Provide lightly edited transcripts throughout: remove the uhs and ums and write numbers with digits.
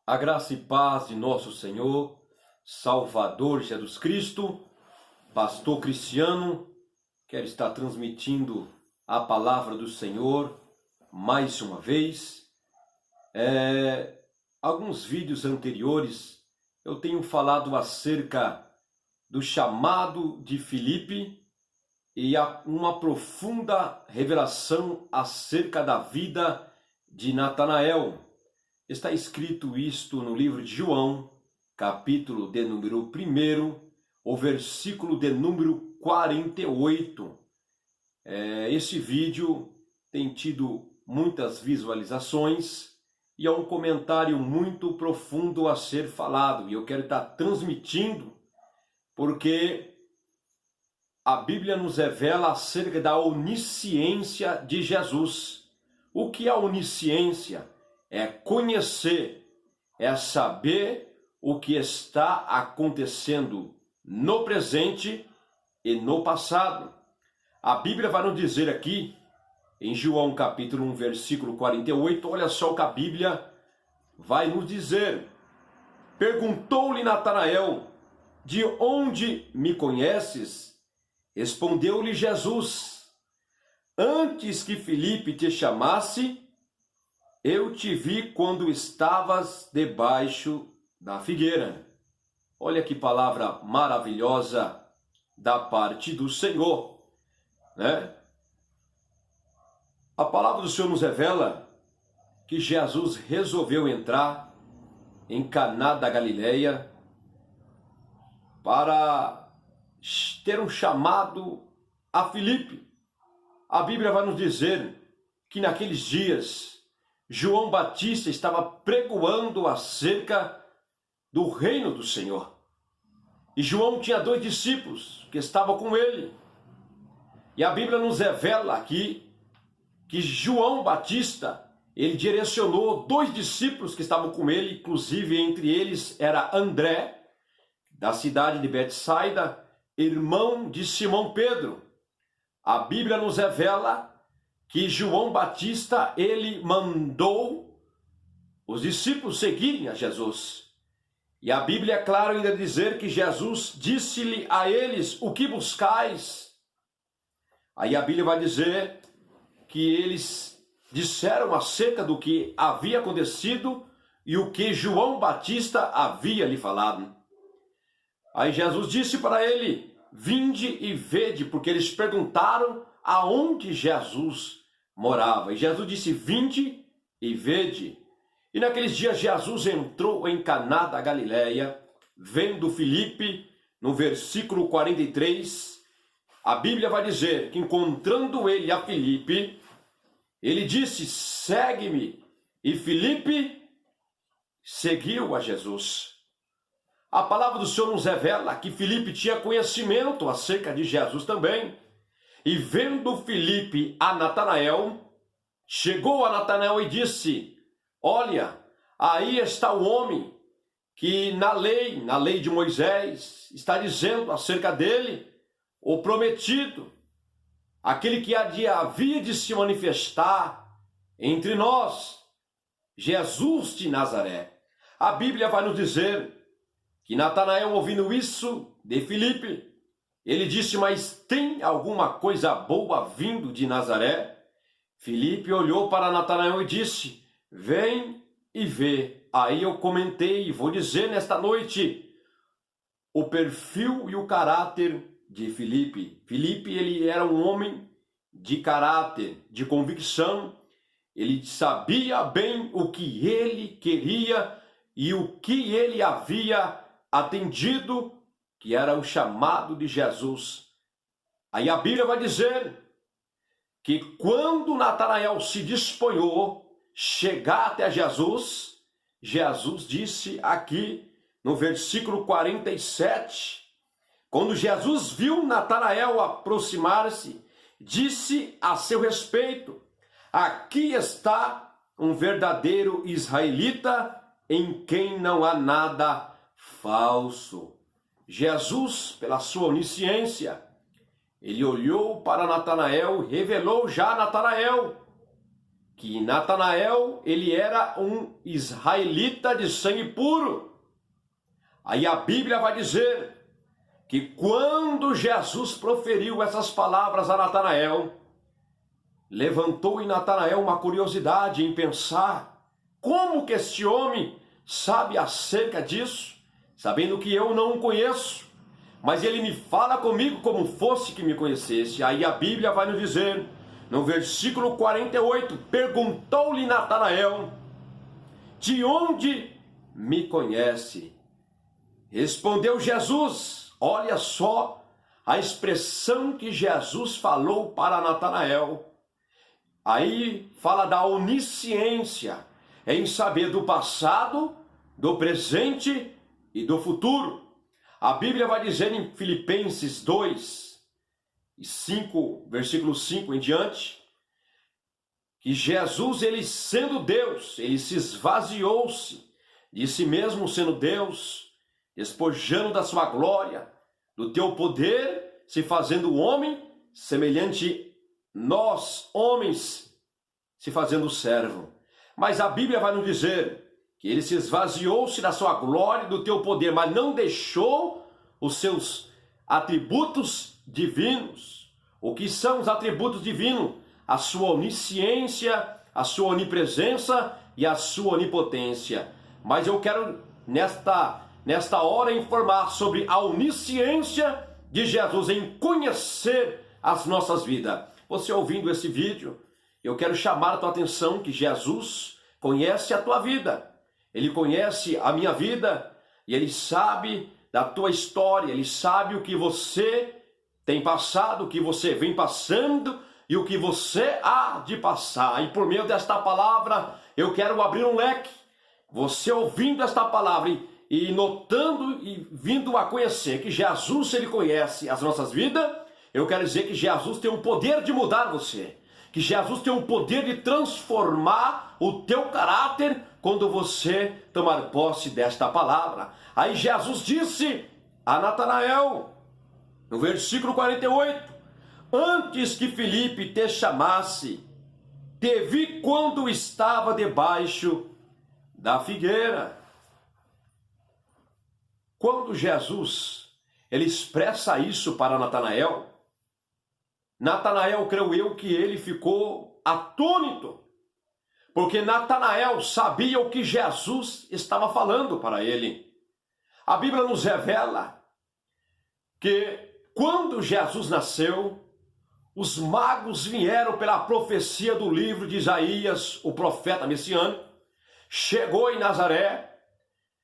A graça e paz de nosso Senhor, Salvador Jesus Cristo, Pastor Cristiano, quero estar transmitindo a palavra do Senhor mais uma vez. Alguns vídeos anteriores eu tenho falado acerca do chamado de Filipe e uma profunda revelação acerca da vida de Natanael. Está escrito isto no livro de João, capítulo de número 1, o versículo de número 48. Esse vídeo tem tido muitas visualizações e é um comentário muito profundo a ser falado. E eu quero estar transmitindo porque a Bíblia nos revela acerca da onisciência de Jesus. O que é a onisciência? É conhecer, é saber o que está acontecendo no presente e no passado. A Bíblia vai nos dizer aqui, em João capítulo 1, versículo 48, olha só o que a Bíblia vai nos dizer. Perguntou-lhe Natanael, de onde me conheces? Respondeu-lhe Jesus, antes que Filipe te chamasse, eu te vi quando estavas debaixo da figueira. Olha que palavra maravilhosa da parte do Senhor, né? A palavra do Senhor nos revela que Jesus resolveu entrar em Caná da Galileia para ter um chamado a Filipe. A Bíblia vai nos dizer que naqueles dias João Batista estava pregoando acerca do reino do Senhor. E João tinha 2 discípulos que estavam com ele. E a Bíblia nos revela aqui que João Batista, ele direcionou 2 discípulos que estavam com ele, inclusive entre eles era André, da cidade de Betsaida, irmão de Simão Pedro. A Bíblia nos revela que João Batista, ele mandou os discípulos seguirem a Jesus. E a Bíblia é clara ainda dizer que Jesus disse-lhe a eles, o que buscais? Aí a Bíblia vai dizer que eles disseram acerca do que havia acontecido e o que João Batista havia lhe falado. Aí Jesus disse para ele, vinde e vede, porque eles perguntaram aonde Jesus morava. E Jesus disse, vinde e vede. E naqueles dias Jesus entrou em Caná da Galileia, vendo Filipe, no versículo 43, a Bíblia vai dizer que encontrando ele a Filipe, ele disse, segue-me. E Filipe seguiu a Jesus. A palavra do Senhor nos revela que Filipe tinha conhecimento acerca de Jesus também. E vendo Filipe a Natanael, chegou a Natanael e disse, olha, aí está o homem que na lei de Moisés, está dizendo acerca dele, o prometido, aquele que havia de se manifestar entre nós, Jesus de Nazaré. A Bíblia vai nos dizer que Natanael, ouvindo isso de Filipe, ele disse, mas tem alguma coisa boa vindo de Nazaré? Filipe olhou para Natanael e disse, vem e vê. Aí eu comentei e vou dizer nesta noite o perfil e o caráter de Filipe. Filipe, ele era um homem de caráter, de convicção. Ele sabia bem o que ele queria e o que ele havia atendido, que era o chamado de Jesus. Aí a Bíblia vai dizer que quando Natanael se dispôs chegar até Jesus, Jesus disse aqui no versículo 47, quando Jesus viu Natanael aproximar-se, disse a seu respeito, aqui está um verdadeiro israelita em quem não há nada falso. Jesus, pela sua onisciência, ele olhou para Natanael e revelou já a Natanael que Natanael, ele era um israelita de sangue puro. Aí a Bíblia vai dizer que quando Jesus proferiu essas palavras a Natanael, levantou em Natanael uma curiosidade em pensar: como que este homem sabe acerca disso, sabendo que eu não o conheço, mas ele me fala comigo como fosse que me conhecesse. Aí a Bíblia vai nos dizer, no versículo 48, perguntou-lhe Natanael: de onde me conhece? Respondeu Jesus. Olha só a expressão que Jesus falou para Natanael. Aí fala da onisciência, em saber do passado, do presente e do futuro. A Bíblia vai dizer em Filipenses 2, 5, versículo 5 em diante, que Jesus, ele sendo Deus, ele se esvaziou-se de si mesmo sendo Deus, despojando da sua glória, do teu poder, se fazendo homem, semelhante nós, homens, se fazendo servo. Mas a Bíblia vai nos dizer que ele se esvaziou-se da sua glória e do teu poder, mas não deixou os seus atributos divinos. O que são os atributos divinos? A sua onisciência, a sua onipresença e a sua onipotência. Mas eu quero nesta hora informar sobre a onisciência de Jesus em conhecer as nossas vidas. Você ouvindo esse vídeo, eu quero chamar a tua atenção que Jesus conhece a tua vida. Ele conhece a minha vida e ele sabe da tua história, ele sabe o que você tem passado, o que você vem passando e o que você há de passar. E por meio desta palavra, eu quero abrir um leque. Você ouvindo esta palavra e notando e vindo a conhecer que Jesus, ele conhece as nossas vidas, eu quero dizer que Jesus tem o poder de mudar você. Que Jesus tem o poder de transformar o teu caráter quando você tomar posse desta palavra. Aí Jesus disse a Natanael, no versículo 48, antes que Filipe te chamasse, te vi quando estava debaixo da figueira. Quando Jesus, ele expressa isso para Natanael, Natanael, creio eu, que ele ficou atônito, porque Natanael sabia o que Jesus estava falando para ele. A Bíblia nos revela que quando Jesus nasceu, os magos vieram pela profecia do livro de Isaías, o profeta messiânico, chegou em Nazaré,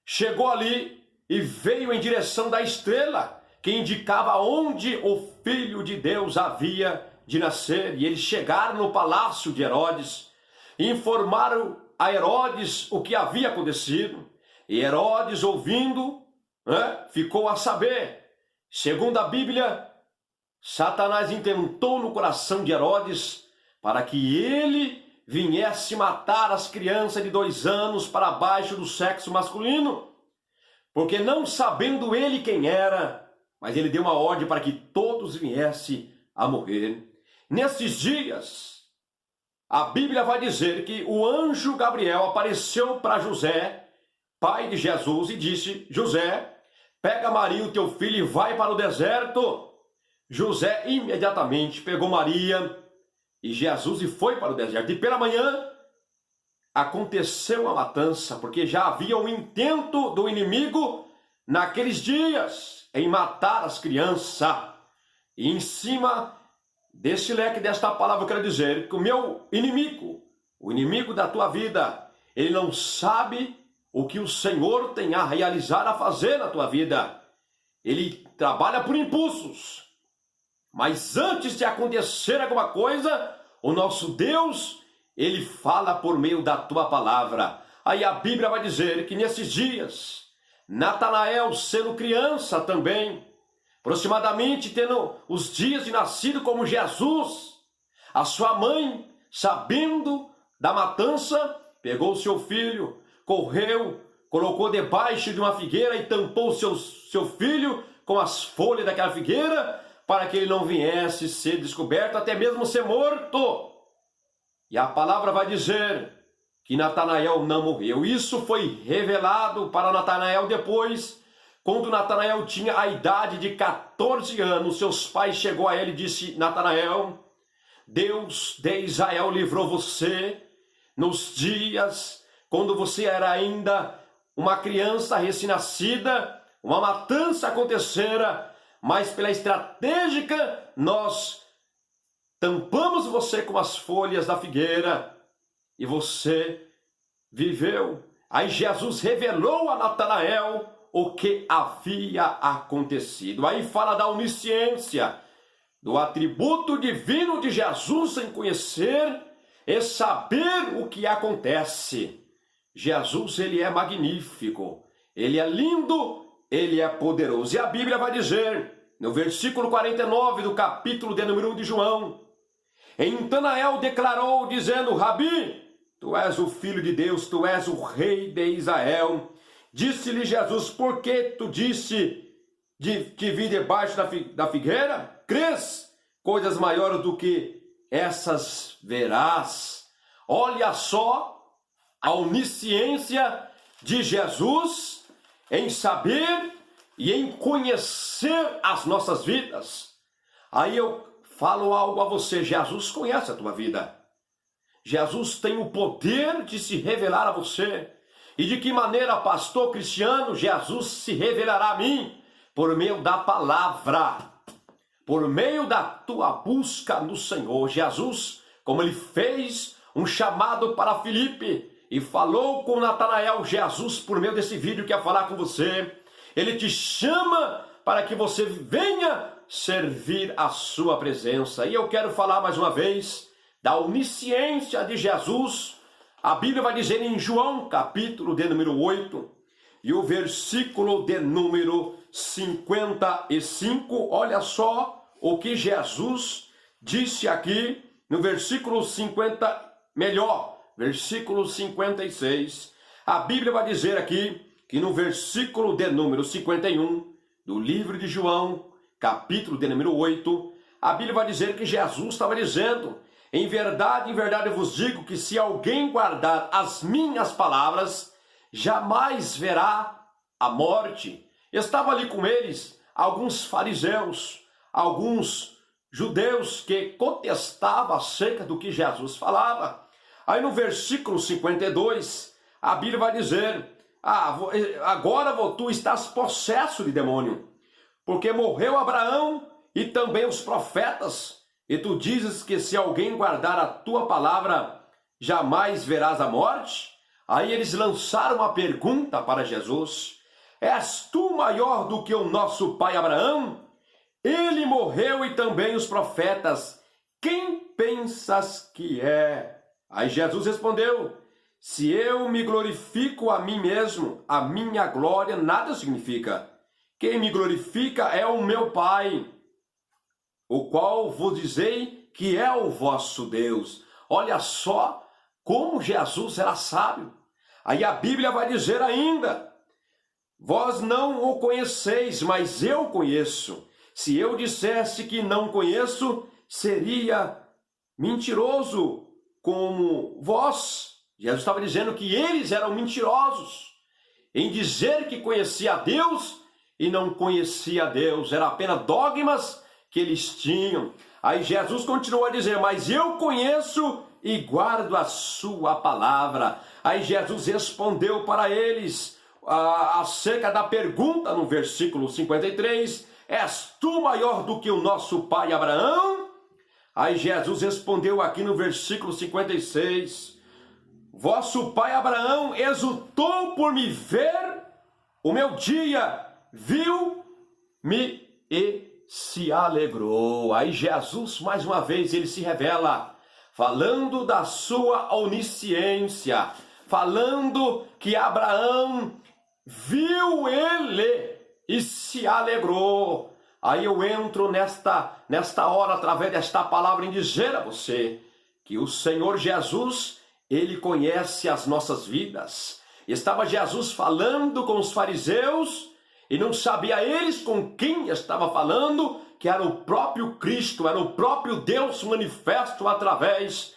chegou ali e veio em direção da estrela, que indicava onde o Filho de Deus havia de nascer. E eles chegaram no palácio de Herodes e informaram a Herodes o que havia acontecido. E Herodes, ouvindo, ficou a saber. Segundo a Bíblia, Satanás intentou no coração de Herodes para que ele viesse matar as crianças de 2 anos para baixo do sexo masculino. Porque não sabendo ele quem era, mas ele deu uma ordem para que todos viessem a morrer. Nesses dias, a Bíblia vai dizer que o anjo Gabriel apareceu para José, pai de Jesus, e disse: José, pega Maria, o teu filho, e vai para o deserto. José imediatamente pegou Maria e Jesus e foi para o deserto. E pela manhã aconteceu a matança, porque já havia um intento do inimigo naqueles dias em matar as crianças. E em cima desse leque desta palavra eu quero dizer que o meu inimigo, o inimigo da tua vida, ele não sabe o que o Senhor tem a realizar, a fazer na tua vida. Ele trabalha por impulsos. Mas antes de acontecer alguma coisa, o nosso Deus, ele fala por meio da tua palavra. Aí a Bíblia vai dizer que nesses dias, Natanael, sendo criança também, aproximadamente tendo os dias de nascido como Jesus, a sua mãe, sabendo da matança, pegou o seu filho, correu, colocou debaixo de uma figueira e tampou seu filho com as folhas daquela figueira, para que ele não viesse ser descoberto, até mesmo ser morto. E a palavra vai dizer que Natanael não morreu. Isso foi revelado para Natanael depois, quando Natanael tinha a idade de 14 anos. Seus pais chegou a ele e disse: Natanael, Deus de Israel livrou você nos dias quando você era ainda uma criança recém-nascida, uma matança acontecera, mas pela estratégica nós tampamos você com as folhas da figueira e você viveu. Aí Jesus revelou a Natanael o que havia acontecido. Aí fala da onisciência, do atributo divino de Jesus em conhecer e saber o que acontece. Jesus, ele é magnífico, ele é lindo, ele é poderoso. E a Bíblia vai dizer, no versículo 49 do capítulo de número 1 de João, então Natanael declarou, dizendo: Rabi, tu és o Filho de Deus, tu és o Rei de Israel. Disse-lhe Jesus: por que tu disse que vi debaixo da figueira? Crês? Coisas maiores do que essas verás. Olha só a onisciência de Jesus em saber e em conhecer as nossas vidas. Aí eu falo algo a você: Jesus conhece a tua vida. Jesus tem o poder de se revelar a você. E de que maneira, pastor Cristiano, Jesus se revelará a mim? Por meio da palavra, por meio da tua busca no Senhor. Jesus, como ele fez um chamado para Filipe e falou com Natanael, Jesus, por meio desse vídeo, quer falar com você. Ele te chama para que você venha servir a sua presença. E eu quero falar mais uma vez da onisciência de Jesus. A Bíblia vai dizer em João, capítulo de número 8, e o versículo de número 55, olha só o que Jesus disse aqui no versículo 50, versículo 56. A Bíblia vai dizer aqui que no versículo de número 51 do livro de João, capítulo de número 8, a Bíblia vai dizer que Jesus estava dizendo: em verdade eu vos digo que se alguém guardar as minhas palavras, jamais verá a morte. Estava ali com eles alguns fariseus, alguns judeus que contestavam acerca do que Jesus falava. Aí no versículo 52, a Bíblia vai dizer: agora tu estás possesso de demônio, porque morreu Abraão e também os profetas, e tu dizes que se alguém guardar a tua palavra, jamais verás a morte? Aí eles lançaram a pergunta para Jesus: és tu maior do que o nosso pai Abraão? Ele morreu e também os profetas. Quem pensas que é? Aí Jesus respondeu: se eu me glorifico a mim mesmo, a minha glória nada significa. Quem me glorifica é o meu Pai, o qual vos dizei que é o vosso Deus. Olha só como Jesus era sábio. Aí a Bíblia vai dizer ainda: vós não o conheceis, mas eu conheço. Se eu dissesse que não conheço, seria mentiroso como vós. Jesus estava dizendo que eles eram mentirosos em dizer que conhecia a Deus e não conhecia a Deus. Era apenas dogmas que eles tinham. Aí Jesus continua a dizer: mas eu conheço e guardo a sua palavra. Aí Jesus respondeu para eles acerca da pergunta no versículo 53: és tu maior do que o nosso pai Abraão? Aí Jesus respondeu aqui no versículo 56: vosso pai Abraão exultou por me ver o meu dia, viu-me e se alegrou. Aí Jesus, mais uma vez, ele se revela, falando da sua onisciência, falando que Abraão viu ele e se alegrou. Aí eu entro nesta hora, através desta palavra, em dizer a você que o Senhor Jesus, ele conhece as nossas vidas. Estava Jesus falando com os fariseus e não sabia eles com quem estava falando, que era o próprio Cristo, era o próprio Deus manifesto através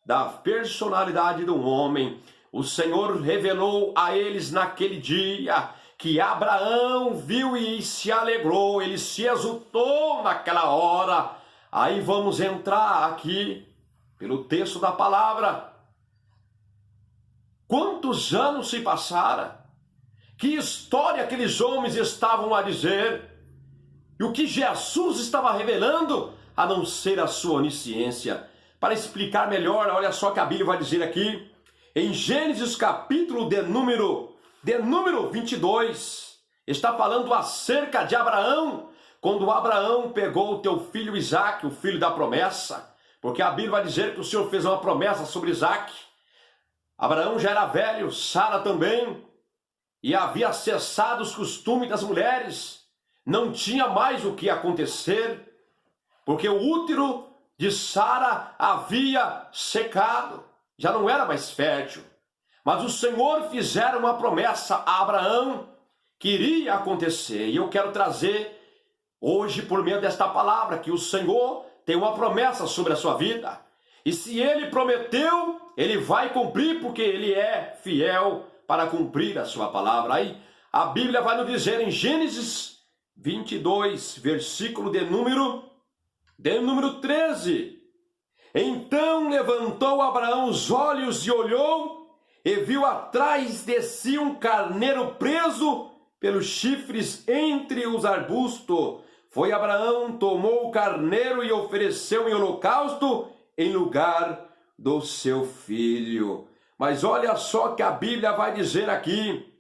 da personalidade do homem. O Senhor revelou a eles naquele dia que Abraão viu e se alegrou, ele se exultou naquela hora. Aí vamos entrar aqui pelo texto da palavra. Quantos anos se passaram? Que história aqueles homens estavam a dizer? E o que Jesus estava revelando, a não ser a sua onisciência? Para explicar melhor, olha só que a Bíblia vai dizer aqui, em Gênesis capítulo de número 22, está falando acerca de Abraão, quando Abraão pegou o teu filho Isaque, o filho da promessa, porque a Bíblia vai dizer que o Senhor fez uma promessa sobre Isaque. Abraão já era velho, Sara também, e havia cessado os costumes das mulheres, não tinha mais o que acontecer, porque o útero de Sara havia secado, já não era mais fértil. Mas o Senhor fizera uma promessa a Abraão que iria acontecer. E eu quero trazer hoje, por meio desta palavra, que o Senhor tem uma promessa sobre a sua vida. E se Ele prometeu, Ele vai cumprir, porque Ele é fiel para cumprir a sua palavra. Aí a Bíblia vai nos dizer em Gênesis 22, versículo de número 13. Então levantou Abraão os olhos e olhou, e viu atrás de si um carneiro preso pelos chifres entre os arbustos. Foi Abraão, tomou o carneiro e ofereceu em holocausto em lugar do seu filho. Mas olha só que a Bíblia vai dizer aqui,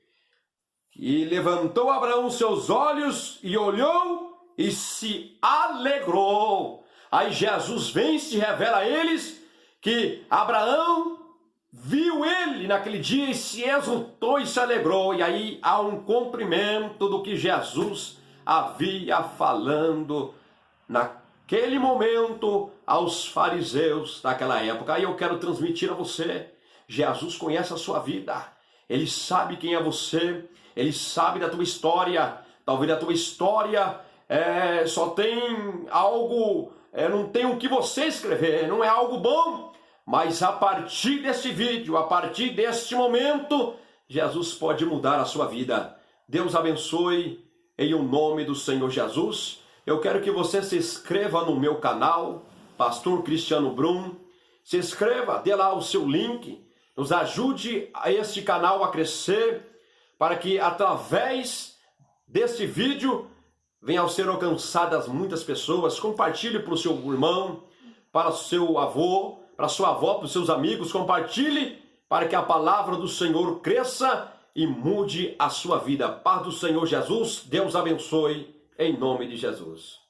e levantou Abraão seus olhos e olhou e se alegrou. Aí Jesus vem e se revela a eles que Abraão viu ele naquele dia e se exultou e se alegrou. E aí há um cumprimento do que Jesus havia falando naquele momento aos fariseus daquela época. Aí eu quero transmitir a você, Jesus conhece a sua vida, Ele sabe quem é você, Ele sabe da tua história. Talvez a tua história só tem algo... não tem o que você escrever, não é algo bom, mas a partir desse vídeo, a partir deste momento, Jesus pode mudar a sua vida. Deus abençoe em o nome do Senhor Jesus. Eu quero que você se inscreva no meu canal, Pastor Cristiano Brum. Se inscreva, dê lá o seu link, nos ajude a este canal a crescer, para que através deste vídeo venham a ser alcançadas muitas pessoas. Compartilhe para o seu irmão, para o seu avô, para a sua avó, para os seus amigos. Compartilhe para que a palavra do Senhor cresça e mude a sua vida. Paz do Senhor Jesus, Deus abençoe, em nome de Jesus.